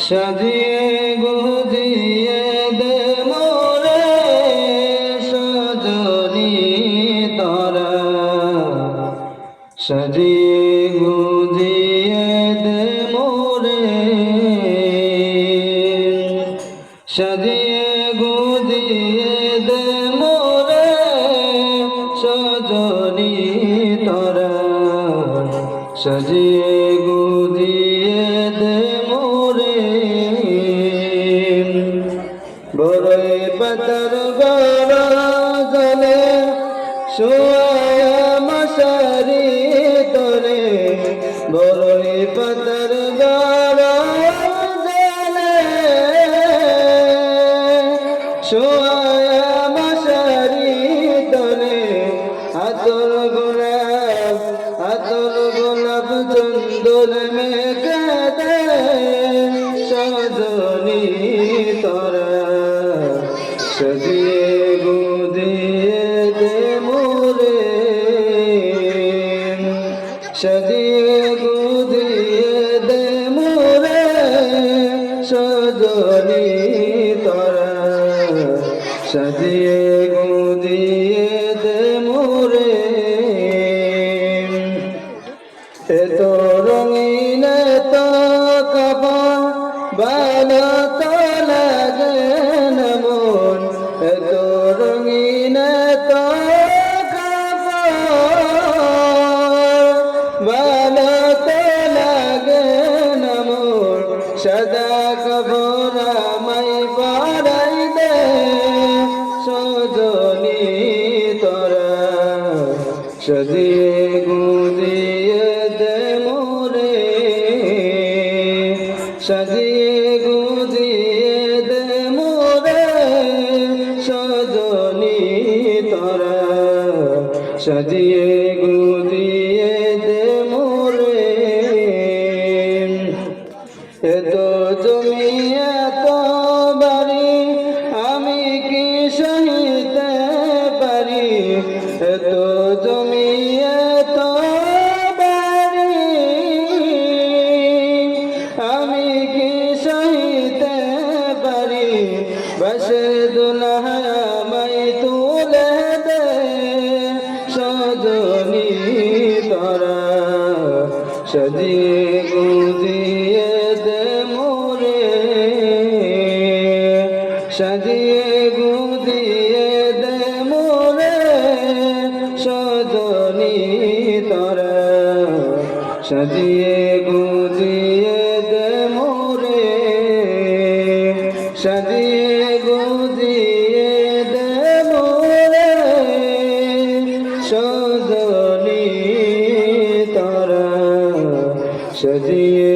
সাজিয়ে গুজিয়ে দে মোরে সজনী তোরা, সাজিয়ে গুজিয়ে দে মোরে, সাজিয়ে গুজিয়ে দে মোরে সজনী তোরা, সাজিয়ে গুজিয়ে দে মোরে। বড়ই পাতার গরজলে শোয়া মশারি তোরে, বড়ই পাতার গরজলে শোয়া মশারি তোরে, আতর গোলাপ চন্দন মেঘে দে সজনী তোরা, সাজিয়ে গুজিয়ে দে মোরে, সাজিয়ে গুজিয়ে দে মোরে সজনী তোরা, সাজিয়ে গুজিয়ে দে মোরে। এত রঙিন তো কাপড় ভালো তো লাগে না মন, এত রঙিন তো কাপড় ভালো তো লাগে না মন, সাদা কাপড় আমায় পরাই দে সজনী তোরা, সাজিয়ে গুজিয়ে দে মোরে, সাজিয়ে গুজিয়ে দে মোরে সজনী তোরা, সাজিয়ে গুজিয়ে দে মোরে। এত জমি এত বাড়ি আমি কি সহিতে পারি, এত জমি এত বাড়ি আমি কি সহিতে পারি, বসে দুলহা আমায় তুলে দে সজনী তোরা, সাজিয়ে গুজিয়ে দে মোরে, সাজিয়ে গুজিয়ে দে মোরে সজনী তোরা, সাজিয়ে গুজিয়ে দে মোরে, সাজিয়ে গুজিয়ে দে মোরে সজনী তোরা, সাজিয়ে